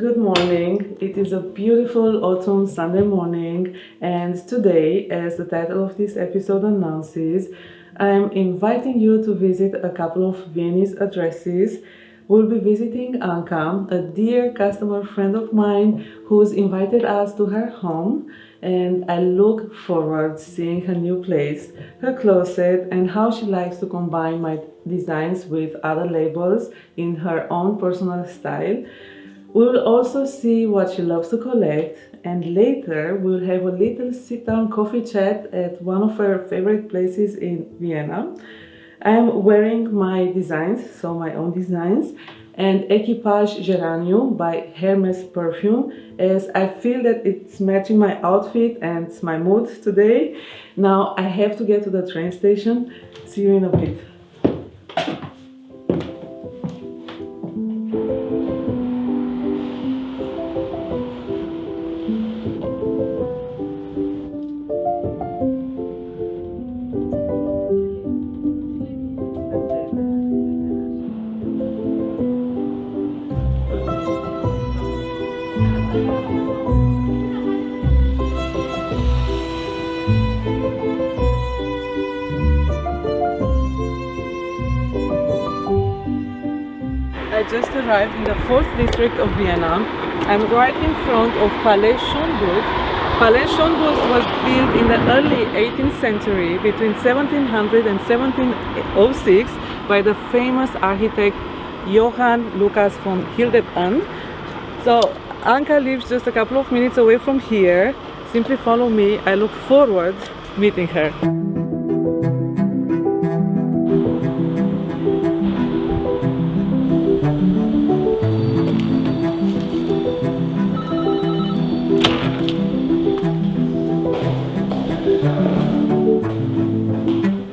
good morning. It is a beautiful autumn Sunday morning, and today, as the title of this episode announces, I am inviting you to visit a couple of Viennese addresses. We'll be visiting Anca, a dear customer friend of mine who's invited us to her home, and I look forward to seeing her new place, her closet, and how she likes to combine my designs with other labels in her own personal style. We'll also see what she loves to collect, and later we'll have a little sit-down coffee chat at one of her favorite places in Vienna. I'm wearing my designs, so my own designs, and Equipage Geranium by Hermes Perfume, as I feel that it's matching my outfit and my mood today. Now I have to get to the train station. See you in a bit. I just arrived in the 4th district of Vienna. I'm right in front of Palais Schönbuch. Palais Schönbuch was built in the early 18th century, between 1700 and 1706, by the famous architect Johann Lucas von Hildebrand. So Anca lives just a couple of minutes away from here. Simply follow me. I look forward to meeting her.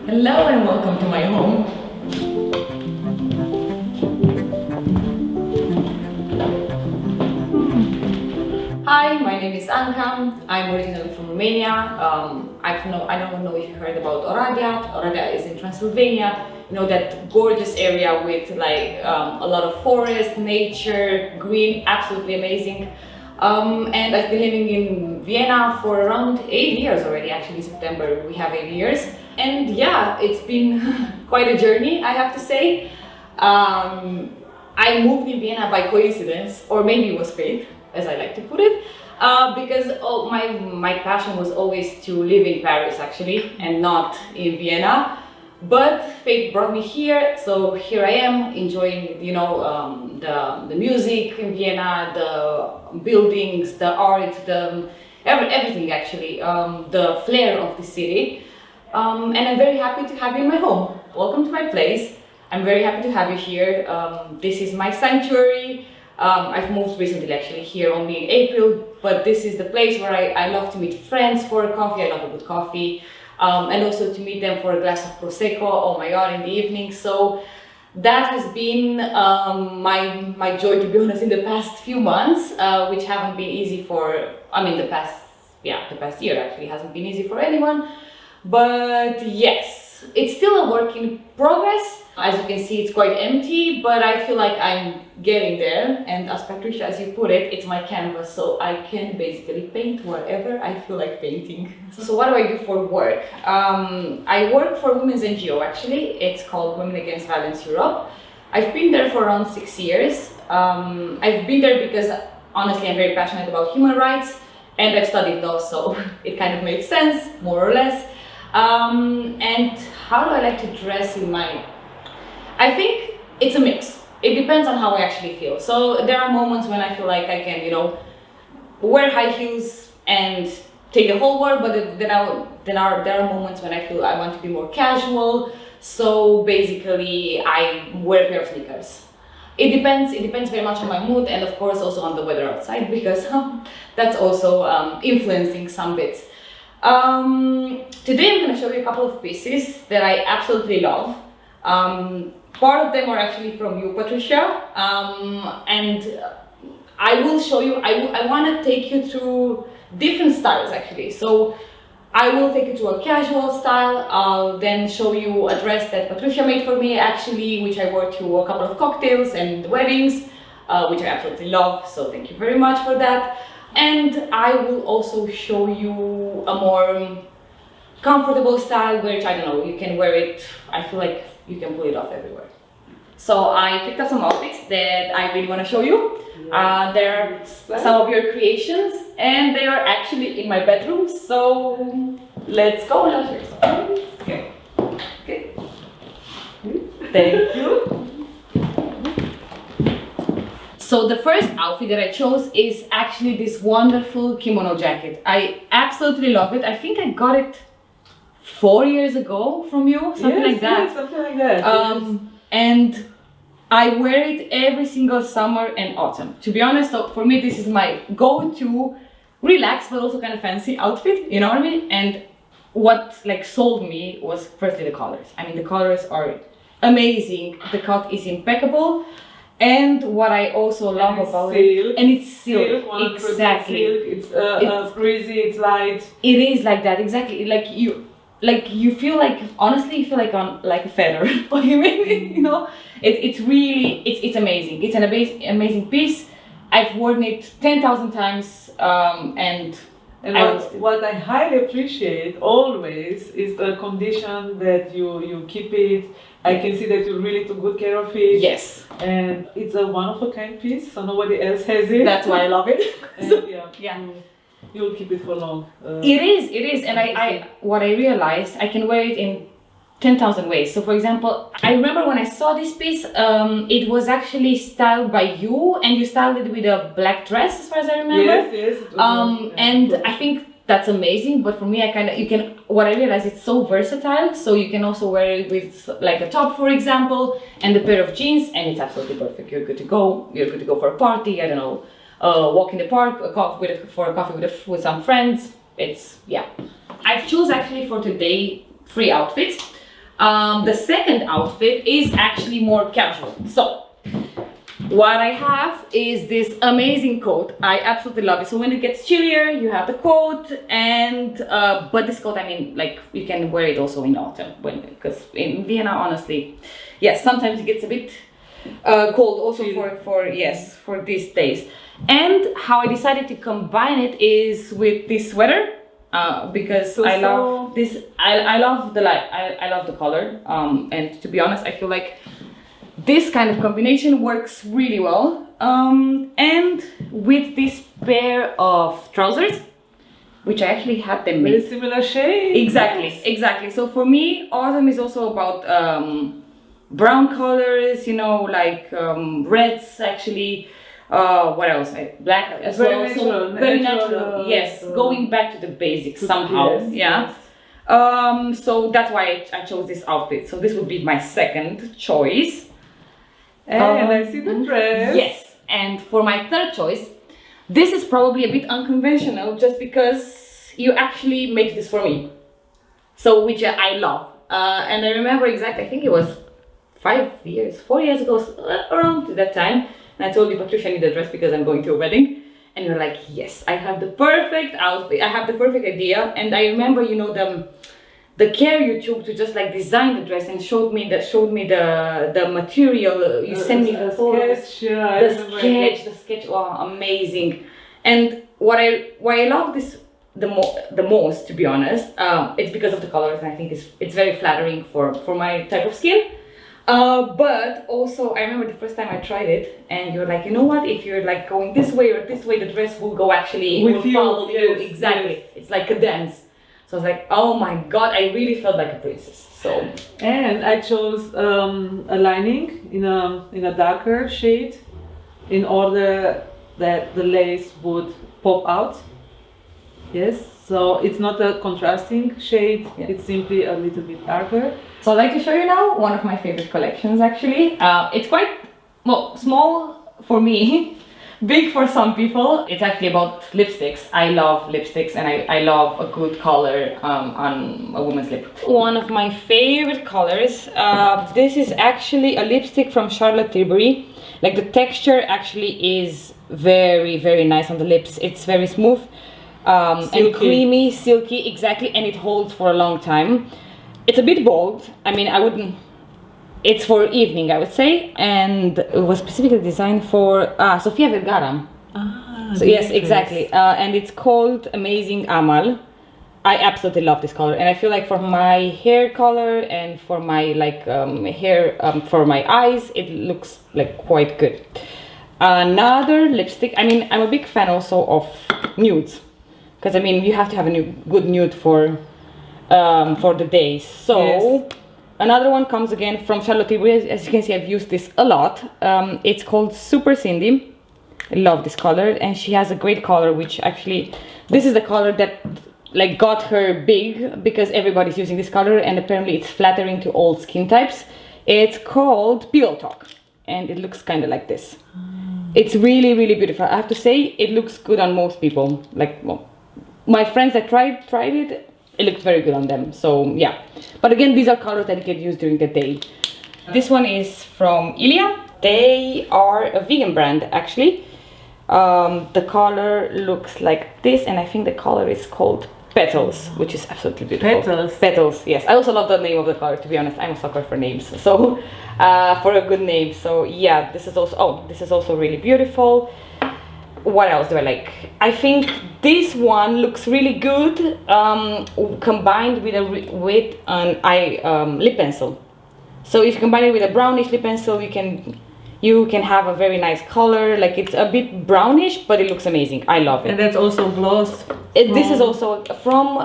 Hello and welcome to my home. Hi, my name is Anca. I'm originally from Romania. I don't know if you heard about Oradea. Oradea is in Transylvania. You know, that gorgeous area with like a lot of forest, nature, green, absolutely amazing. And I've been living in Vienna for around 8 years already. Actually, in September we have 8 years. And yeah, it's been quite a journey, I have to say. I moved in Vienna by coincidence, or maybe it was fate, as I like to put it, because my passion was always to live in Paris actually, and not in Vienna. But fate brought me here, so here I am enjoying, you know, the music in Vienna, the buildings, the art, everything actually, the flair of the city. And I'm very happy to have you in my home. Welcome to my place. I'm very happy to have you here. This is my sanctuary. I've moved recently actually here only in April, but this is the place where I love to meet friends for a coffee. I love a good coffee. And also to meet them for a glass of Prosecco, oh my god, in the evening. So that has been my joy, to be honest, in the past few months, which haven't been easy for, the past year actually hasn't been easy for anyone. But yes, it's still a work in progress. As you can see, it's quite empty, but I feel like I'm getting there. And as Patricia, as you put it, it's my canvas, so I can basically paint wherever I feel like painting. So what do I do for work? I work for a women's NGO actually. It's called Women Against Violence Europe. I've been there for around 6 years. I've been there because honestly I'm very passionate about human rights, and I've studied law, so it kind of makes sense, more or less. And how do I like to dress in my... I think it's a mix. It depends on how I actually feel. So there are moments when I feel like I can, you know, wear high heels and take the whole world, but there are moments when I feel I want to be more casual. So basically I wear a pair of sneakers. It depends very much on my mood, and of course also on the weather outside, because that's also influencing some bits. Today I'm going to show you a couple of pieces that I absolutely love. Part of them are actually from you, Patricia, and I will show you, I want to take you through different styles actually. So I will take you to a casual style. I'll then show you a dress that Patricia made for me actually, which I wore to a couple of cocktails and weddings. which I absolutely love. So thank you very much for that. And I will also show you a more comfortable style, which I don't know, you can wear it, I feel like you can pull it off everywhere. So I picked up some outfits that I really want to show you. They're some of your creations, and they are actually in my bedroom. So let's go. Okay. Okay. Thank you. So the first outfit that I chose is actually this wonderful kimono jacket. I absolutely love it. I think I got it 4 years ago from you, something like that. Yes, something like that. And I wear it every single summer and autumn. To be honest, so for me this is my go-to relaxed but also kind of fancy outfit, you know what I mean? And what like sold me was firstly the colors. I mean, the colors are amazing, the cut is impeccable. And what I also love about it, and it's silk, exactly. It's breezy, it's light. It is like that, exactly. You feel like, honestly, you feel like on like a feather. You know, it's really, it's amazing. It's an amazing piece. I've worn it 10,000 times, and what I highly appreciate always is the condition that you keep it. I can see that you really took good care of it. Yes. And it's a one-of-a-kind piece, so nobody else has it. That's why I love it. And yeah. You'll keep it for long. It is. And what I realized, I can wear it in 10,000 ways. So for example, I remember when I saw this piece, it was actually styled by you, and you styled it with a black dress, as far as I remember. Yes. It was and I think that's amazing, but for me, what I realized, it's so versatile, so you can also wear it with like a top, for example, and a pair of jeans, and it's absolutely perfect. You're good to go. You're good to go for a party, I don't know, walk in the park, for a coffee with some friends. I've chosen actually for today 3 outfits. The second outfit is actually more casual. So what I have is this amazing coat. I absolutely love it. So when it gets chillier, you have the coat, and but this coat, I mean, like, you can wear it also in autumn, because in Vienna, honestly, yes, sometimes it gets a bit cold also for these days. And how I decided to combine it is with this sweater, because I love this. I love the light. I love the color. And to be honest, I feel like this kind of combination works really well. And with this pair of trousers, which I actually had them made. Very similar shade. Exactly. So for me, autumn is also about brown colors, you know, like reds actually. What else? Black as well. Natural, very natural. Yes, going back to the basics somehow. Yes. So that's why I chose this outfit. So this would be my second choice. And I see the dress. Yes, and for my third choice, this is probably a bit unconventional, just because you actually made this for me. So which I love. And I remember exactly, I think it was 4 years ago, around that time. And I told you, Patricia, I need a dress because I'm going to a wedding. And you're like, yes, I have the perfect outfit. I have the perfect idea. And I remember, you know, the care you took to just like design the dress, and showed me the material. You sent me the sketch. Wow, amazing. And why I love this the most, to be honest, it's because of the colors, and I think it's very flattering for my type of skin. But also, I remember the first time I tried it, and you're like, you know what? If you're like going this way or this way, the dress will go actually with you. Follow you. Yes, exactly. Yes. It's like a dance. So I was like, oh my god, I really felt like a princess. So, and I chose a lining in a darker shade, in order that the lace would pop out. Yes. So it's not a contrasting shade. Yeah. It's simply a little bit darker. So I'd like to show you now one of my favorite collections, actually. It's quite, well, small for me, big for some people. It's actually about lipsticks. I love lipsticks, and I love a good color on a woman's lip. One of my favorite colors, this is actually a lipstick from Charlotte Tilbury. Like, the texture actually is very, very nice on the lips. It's very smooth and creamy, silky, exactly, and it holds for a long time. It's a bit bold. I mean, I wouldn't It's for evening, I would say, and it was specifically designed for Sofia Vergara. So yes, exactly, and it's called Amazing Amal. I absolutely love this color, and I feel like for my hair color and for my hair for my eyes, it looks like quite good. Another lipstick. I mean, I'm a big fan also of nudes, because I mean you have to have a good nude for the day. So yes. Another one comes again from Charlotte Tilbury. As you can see, I've used this a lot. It's called Super Cindy. I love this color, and she has a great color, which actually this is the color that like got her big, because everybody's using this color and apparently it's flattering to all skin types. It's called Pillow Talk, and it looks kind of like this. It's really, really beautiful. I have to say, it looks good on most people. Like, well, my friends that tried it, it looked very good on them. So yeah, but again, these are colors that you can use during the day. This one is from Ilia. They are a vegan brand actually. The color looks like this, and I think the color is called Petals, which is absolutely beautiful. Petals, yes. I also love the name of the color, to be honest. I'm a sucker for names, so for a good name. So yeah, this is also really beautiful. What else do I like? I think this one looks really good combined with an lip pencil. So if you combine it with a brownish lip pencil, you can have a very nice color. Like, it's a bit brownish, but it looks amazing. I love it. And that's also gloss. This is also from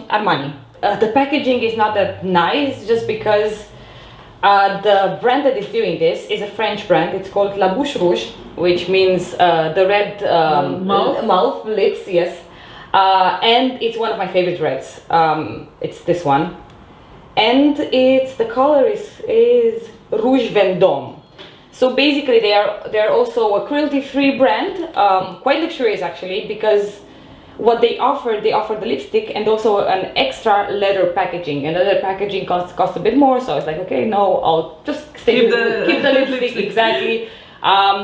Armani. The packaging is not that nice, just because the brand that is doing this is a French brand. It's called La Bouche Rouge, which means the red mouth, lips, yes. And it's one of my favorite reds. It's this one. And the color is Rouge Vendôme. So basically they are also a cruelty-free brand, quite luxurious actually, because what they offer the lipstick and also an extra leather packaging, and leather packaging costs a bit more, so I was like, okay, no, I'll just keep the lipstick. Exactly.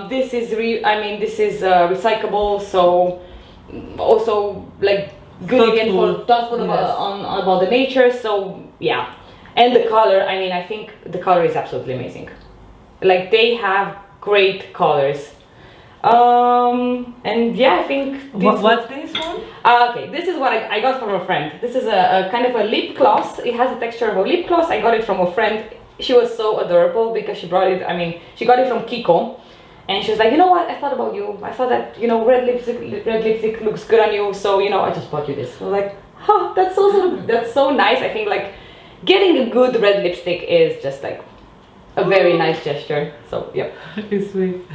This is recyclable, so also like good again for thoughtful about the nature. So yeah, and the color, I mean, I think the color is absolutely amazing. Like, they have great colors. And yeah, I think what's this one? Okay, this is what I got from a friend. This is a kind of a lip gloss. It has the texture of a lip gloss. I got it from a friend. She was so adorable because she got it from Kiko, and she was like, you know what, I thought about you. I thought that, you know, red lipstick looks good on you, so, you know, I just bought you this. I was like, huh, that's so nice. I think like getting a good red lipstick is just like a very nice gesture. So yeah, it's sweet.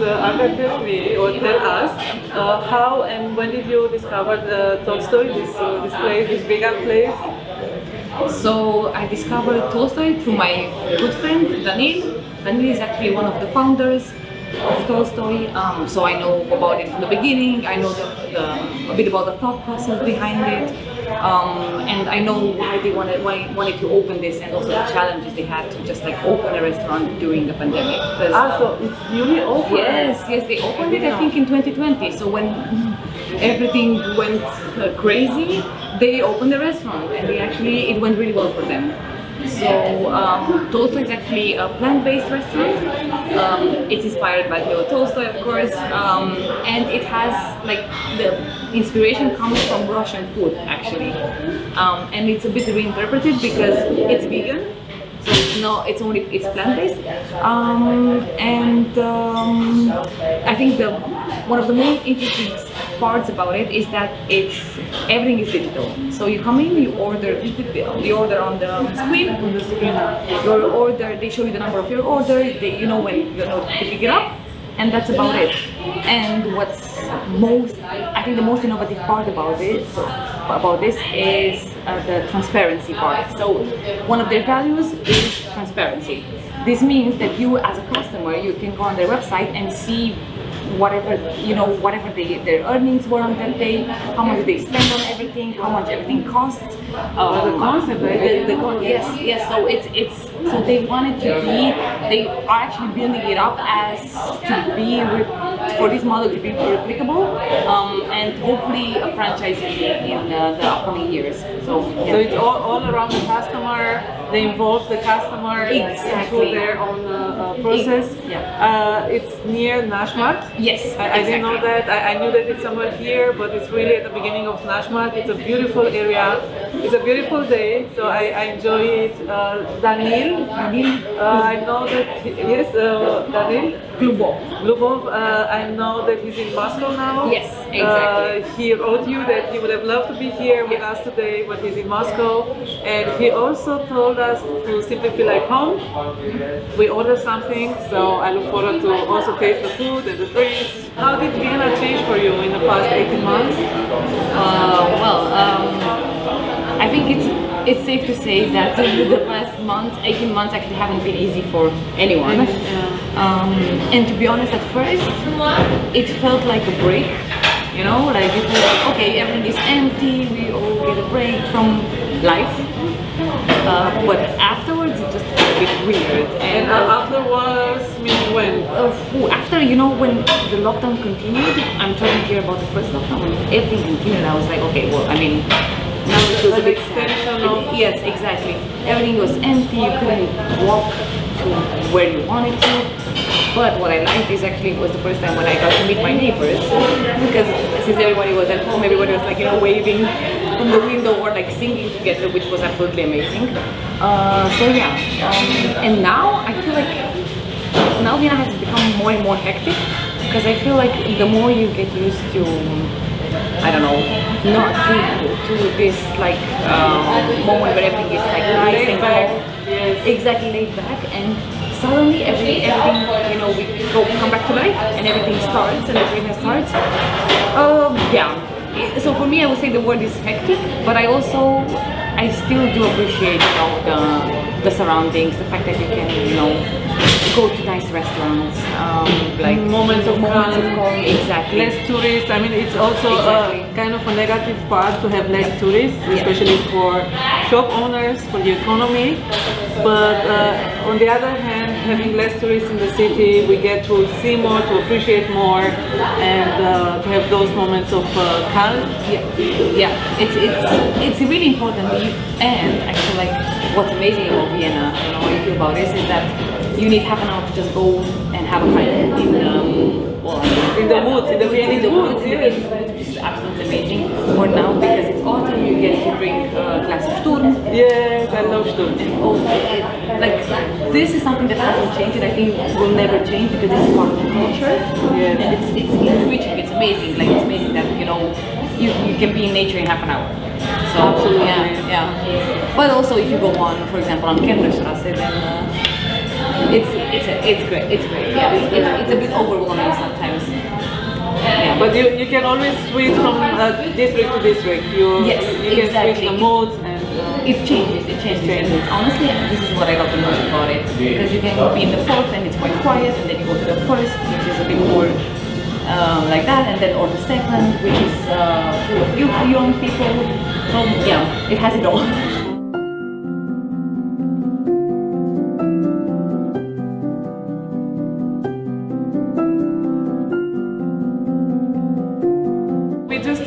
Anca, tell me or tell us how and when did you discover the Tolstoy, this place, this vegan place? So I discovered Tolstoy through my good friend Daniil. Daniil is actually one of the founders of Tolstoy, so I know about it from the beginning. I know a bit about the thought process behind it, and I know why they wanted to open this, and also the challenges they had to just like open a restaurant during the pandemic. So it's newly open? Yes, they opened it I think in 2020. So when everything went crazy, they opened the restaurant, and it went really well for them. So Tolstoy is actually a plant-based restaurant. It's inspired by Leo Tolstoy, of course, and it has like the inspiration comes from Russian food actually, and it's a bit reinterpreted because it's vegan. So it's plant-based, and I think one of the most interesting parts about it is that everything is digital. So you come in, you order on the screen. Your order, they show you the number of your order. You know when you know to pick it up, and that's about it. And I think the most innovative part about this is the transparency part. So one of their values is transparency. This means that you as a customer, you can go on their website and see whatever their earnings were on that day, how much they spend on everything, how much everything costs. The concept, Yes. So so they wanted to be. They are actually building it up as to be for this model to be replicable, and hopefully a franchise in the upcoming years. So it's all around the customer. They involve the customer exactly through their own process. It's near Nashmat. Yes, I didn't know that. I knew that it's somewhere here, but it's really at the beginning of Nashmat. It's a beautiful area. It's a beautiful day, so I enjoy it. Daniil, I know that Daniil Glubov. I know that he's in Moscow now. Yes, exactly. He wrote you that he would have loved to be here with us today, but he's in Moscow. And he also told us to simply feel like home. We ordered something, so I look forward to also taste the food and the drinks. How did Vienna change for you in the past 18 months? I think it's safe to say that the past 18 months actually haven't been easy for anyone. And to be honest, at first, it felt like a break. Like it was like, okay, everything is empty, we all get a break from life. But afterwards, it just got a bit weird. And afterwards, meaning when? After, when the lockdown continued, I'm trying to hear about the first lockdown, when everything continued, I was like, okay, well, I mean, now it was a bit extension of... Yes, exactly. Everything was empty, you couldn't walk to where you wanted to. But what I liked is actually it was the first time when I got to meet my neighbors, because since everybody was at home, everybody was like, waving from the window or like singing together, which was absolutely amazing. And now I feel like Vienna has become more and more hectic, because I feel like the more you get used to, I don't know, not to this like moment where everything is like nice and calm. Yes. Exactly, laid back, and suddenly everything, we come back to life and everything starts and everything starts. So for me, I would say the word is hectic, but I still do appreciate, the surroundings, the fact that you can, go to nice restaurants, like moments of calm, exactly. Less tourists. I mean, it's also kind of a negative part to have less tourists, especially for shop owners, for the economy. But on the other hand, having less tourists in the city, we get to see more, to appreciate more, and to have those moments of calm. It's really important. And I feel like what's amazing about Vienna, if you about this, is that you need half an hour to just go and have a pint in the woods, which is absolutely amazing. Or now, because it's autumn, you get to drink a glass of Sturm. Yes, I love Sturm. And this is something that hasn't changed, and I think will never change, because this is part of the culture. Yes. And it's enriching, it's amazing. Like, it's amazing that, you can be in nature in half an hour. So, absolutely. Yeah. But also, if you go on, for example, on Kennerstrasse, then it's great. It's great. Yeah, it's a bit overwhelming sometimes. Yeah. But you can always switch from district to district. You can switch the modes and it changes. And honestly, this is what I love the most about it, because you can be in the fourth and it's quite quiet, and then you go to the first, which is a bit more like that, and then or the second, which is full of young people. So yeah, it has it all.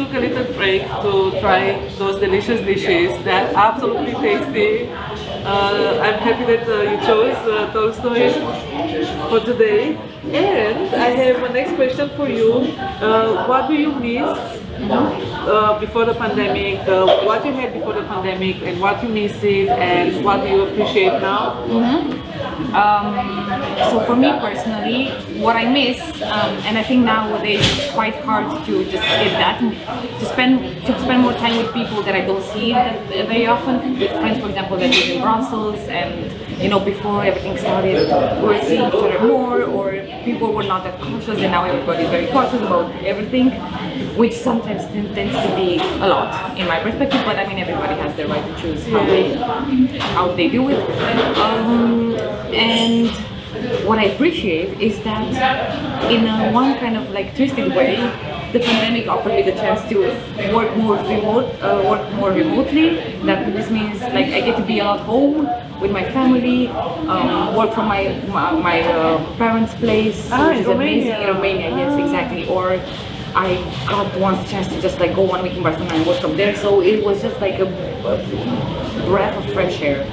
A little break to try those delicious dishes. They're absolutely tasty. I'm happy that you chose Tolstoy for today. And I have a next question for you. What do you miss before the pandemic? What you had before the pandemic, and what you miss it, and what do you appreciate now? So for me personally, what I miss, and I think nowadays it's quite hard to just get that, to spend more time with people that I don't see very often, with friends, for example, that live in Brussels, and before everything started, we were seeing each other more, or people were not that cautious, and now everybody is very cautious about everything, which sometimes tends to be a lot in my perspective. But I mean, everybody has the right to choose how they do it. And what I appreciate is that in a one kind of like twisted way, the pandemic offered me the chance to work more remotely. That this means like I get to be a lot home with my family, work from my parents' place, which is amazing in Romania. Yes, exactly. Or I got once a chance to just like go 1 week in Barcelona and work from there. So it was just like a breath of fresh air.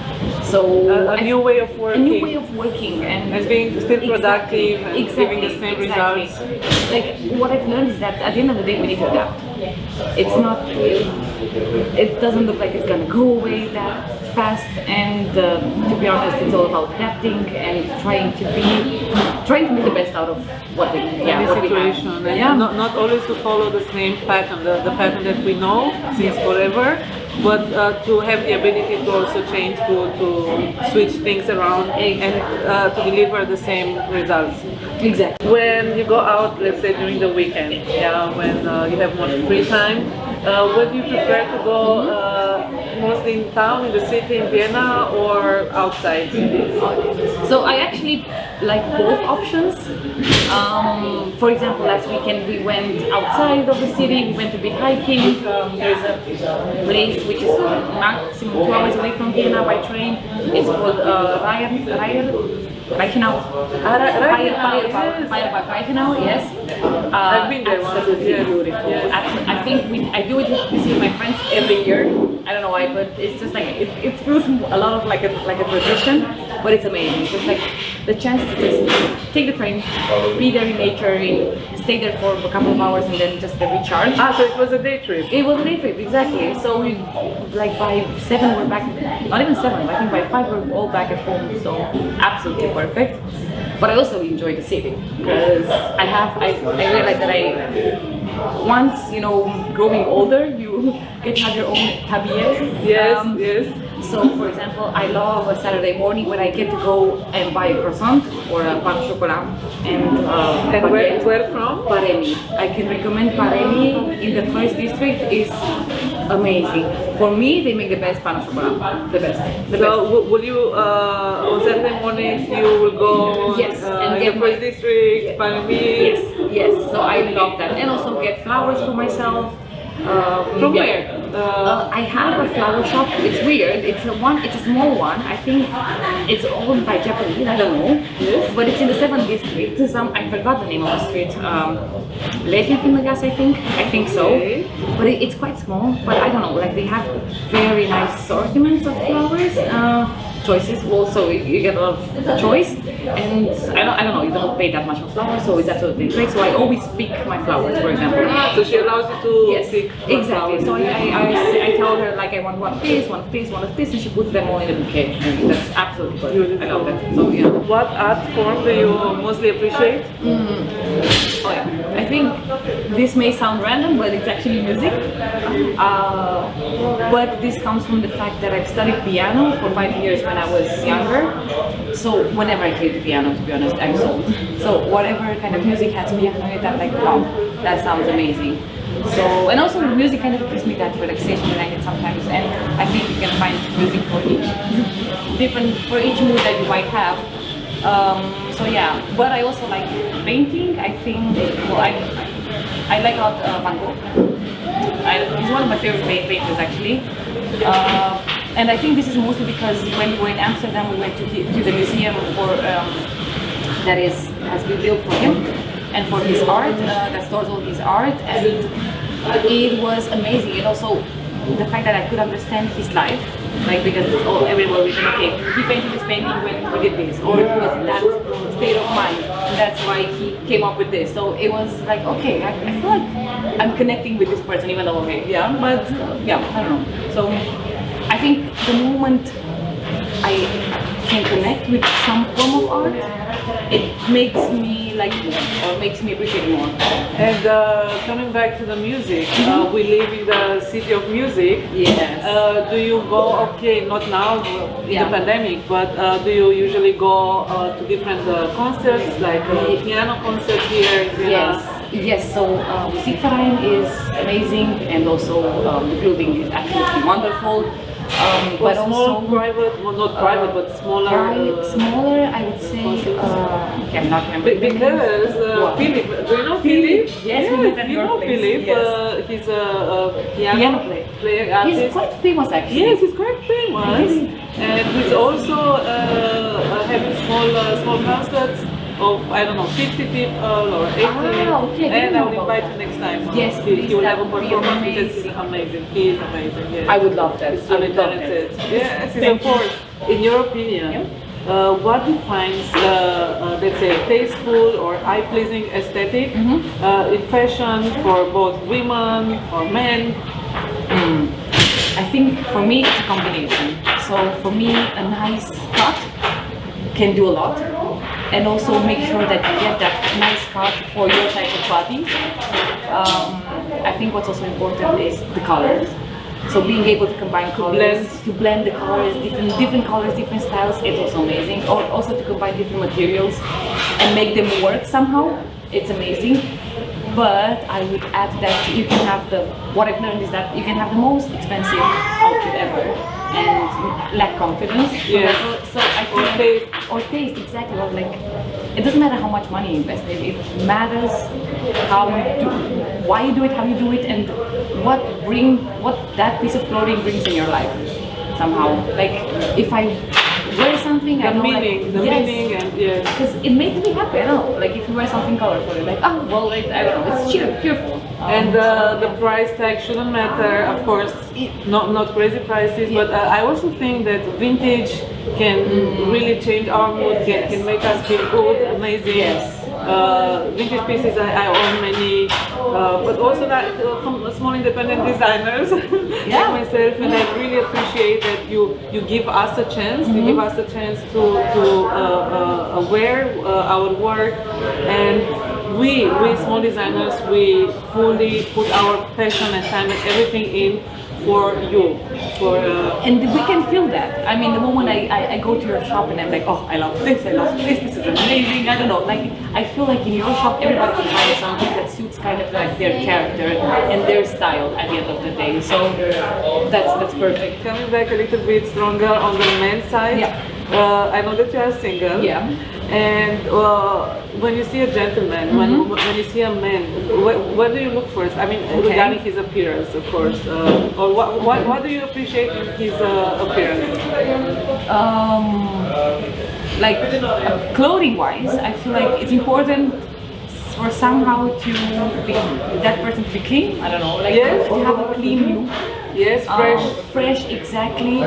So a new way of working. A new way of working and being still productive and giving the same results. Like what I've learned is that at the end of the day we need to adapt. It's not. It doesn't look like it's gonna go away that fast. And to be honest, it's all about adapting and trying to make the best out of what we situation. And not always to follow the same pattern, the pattern that we know since forever, but to have the ability to also change, to switch things around and to deliver the same results. Exactly. When you go out, let's say during the weekend, when you have more free time, where do you prefer to go? Mostly in town, in the city, in Vienna, or outside? So I actually like both options. For example, last weekend we went outside of the city. We went to be hiking. There's a place which is maximum 2 hours away from Vienna by train. It's called Reichenau. Reichenau, yes. I've been there once. Absolutely beautiful. Yes. I think I do it with my friends every year. I don't know why, but it's just like it feels a lot of like a tradition, but it's amazing. It's just like the chance to just take the train, be there in nature, stay there for a couple of hours, and then just recharge. So it was a day trip. It was a day trip, exactly. So we, like by 7 we're back. Not even 7. I think by 5 we're all back at home. So absolutely perfect. But I also enjoy the city because I realized that once growing older, you get to have your own tabier. Yes. So, for example, I love a Saturday morning when I get to go and buy a croissant or a pain au chocolat and where from? Paremi. I can recommend Paremi in the first district. Is amazing. For me, they make the best pain au chocolat. The best. Will you on Saturday mornings you will go? Yes, and in the first district, Paremi. Yes. So I love that, and also get flowers for myself. From where? I have a flower shop. It's weird. It's a small one. I think it's owned by Japanese. I don't know. Yes. But it's in the 7th district. I forgot the name of the street. Legenfinnegas, I think so. Okay. But it's quite small. But I don't know. Like they have very nice assortments of flowers. Choices. Also, you get a lot of choice, and I don't know. You don't pay that much for flowers, so it's absolutely great. So I always pick my flowers, for example. So she allows you to pick. Exactly. So I tell her like I want one of this, and she puts them all in a bouquet. And that's absolutely perfect. I love that. So yeah. What art form do you mostly appreciate? I think this may sound random, but it's actually music. But this comes from the fact that I've studied piano for 5 years when I was younger. So whenever I play the piano, to be honest, I'm sold. So whatever kind of music has piano in it, I'm like, wow, that sounds amazing. So, and also music kind of gives me that relaxation that I need sometimes, and I think you can find music for each mood that you might have. So yeah, but I also like painting. I think, I like art, Van Gogh. He's one of my favorite painters actually. And I think this is mostly because when we were in Amsterdam, we went to the museum that has been built for him and for his art, that stores all his art, and it was amazing. And also the fact that I could understand his life, like because it's all everywhere written. Okay, he painted this painting when we did this, or he was in that state of mind, and that's why he came up with this. So it was like, okay, I feel like I'm connecting with this person, even though but I don't know. So I think the moment I can connect with some form of art, it makes me like more, or makes me appreciate more. And coming back to the music, we live in the city of music. Yes. Do you go, okay, not now in the pandemic, but do you usually go to different concerts, like piano concerts here in Vienna? Yes, so Musikverein is amazing, and also the building is absolutely wonderful. But small, also private, well, not private, but smaller. smaller, I would say. Okay, I'm not remembering. Because Philip, do you know Philip? Yes, we met at you your know place. Philip. Yes. He's a piano player, artist. He's quite famous actually. Yes, he's quite famous, and he's also having small concerts of, I don't know, 50 people or 80. Okay, and I will invite you next time. Yes, please. He will have a That would be performance because he's amazing. amazing. He is amazing. Yes. I would love that. He's really talented. Yes, he's a force. In your opinion, what defines, let's say, tasteful or eye-pleasing aesthetic in fashion for both women or men? I think for me it's a combination. So for me, a nice cut can do a lot, and also make sure that you get that nice cut for your type of body. I think what's also important is the colors. So being able to combine colors, to blend the colors, different colors, different styles, it's also amazing. Or also to combine different materials and make them work somehow, it's amazing. But I would add that you can have what I've learned is that you can have the most expensive outfit ever and lack confidence. Yeah. So I feel taste, exactly. Or like, it doesn't matter how much money you invest in. It matters why you do it, how you do it, and what that piece of clothing brings in your life somehow. Like if I wear something, I know meaning, and yes. Because it makes me happy. I don't know. Like if you wear something colorful, you're like, oh well, like, I don't know. It's cheerful. And the price tag shouldn't matter, of course, not crazy prices, but I also think that vintage can really change our mood, can make us feel good, amazing. Yes. Vintage pieces, I own many, but also that from small independent designers like myself, and I really appreciate that you give us a chance, you give us a chance to wear our work, and we small designers, we fully put our passion and time and everything in for you. And we can feel that. I mean, the moment I go to your shop and I'm like, oh, I love this, this is amazing. I don't know, like I feel like in your shop everybody can find something that suits kind of like their character and their style at the end of the day. So that's perfect. Coming back a little bit stronger on the men's side. Yeah. I know that you are single. Yeah. And when you see a gentleman, when you see a man, what do you look for? I mean, regarding his appearance, of course, or what do you appreciate in his appearance? Like clothing-wise, I feel like it's important for somehow to be that person to be clean. I don't know, like to have a clean look. Yes, fresh, exactly.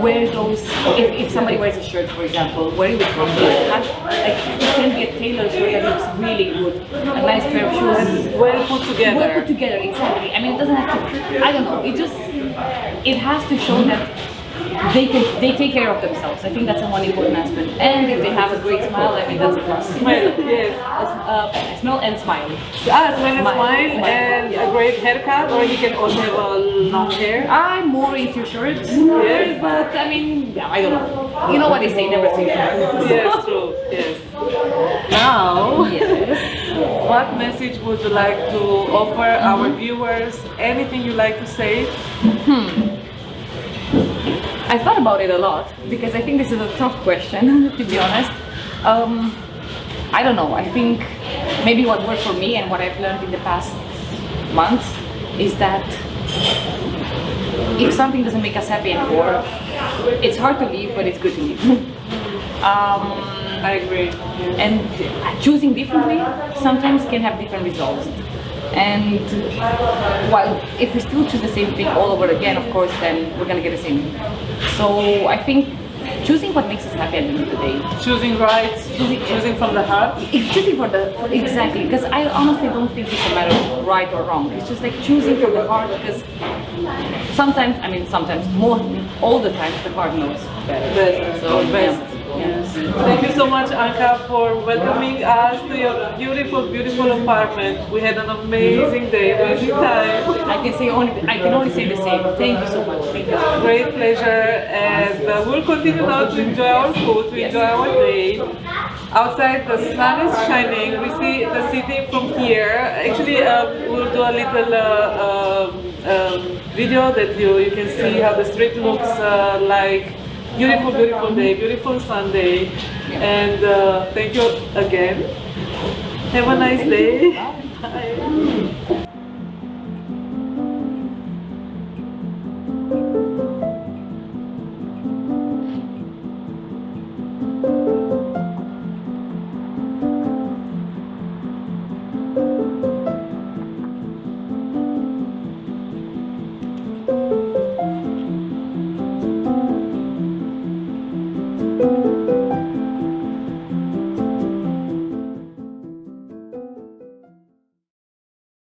Wear those. If somebody wears a shirt, for example, wear it with confidence. Like it can be a tailored shirt that looks really good. A nice pair of shoes, well put together. Well put together, exactly. I mean, it doesn't have to. I don't know. It has to show that they take care of themselves. I think that's one important aspect. And if they have a great smile, I mean that's a plus. Smile, yes. Smell and smile. Smile and a great haircut, or you can also have a long hair. I'm more into shirts, yes. But I mean, yeah, I don't know. You know what they say, never say never. Yes, true. Yes. Now, what message would you like to offer our viewers? Anything you like to say? I thought about it a lot because I think this is a tough question, to be honest. I don't know. I think maybe what worked for me and what I've learned in the past months is that if something doesn't make us happy anymore, it's hard to leave, but it's good to leave. I agree. And choosing differently sometimes can have different results. And while if we still choose the same thing all over again, of course, then we're gonna get the same. So I think choosing what makes us happy at the end of the day. Choosing right, choosing from the heart. It's choosing exactly, because I honestly don't think it's a matter of right or wrong. It's just like choosing from the heart, because sometimes, more, all the times, the heart knows better. So best. Yes. Thank you so much, Anca, for welcoming us to your beautiful, beautiful apartment. We had an amazing day, amazing time. I can only say the same. Thank you so much. Thank you. Great pleasure, and we'll continue now to enjoy our food, to enjoy our day. Outside, the sun is shining. We see the city from here. Actually, we'll do a little video that you can see how the street looks like. Beautiful, beautiful day, beautiful Sunday, and thank you again. Have a nice day. Bye.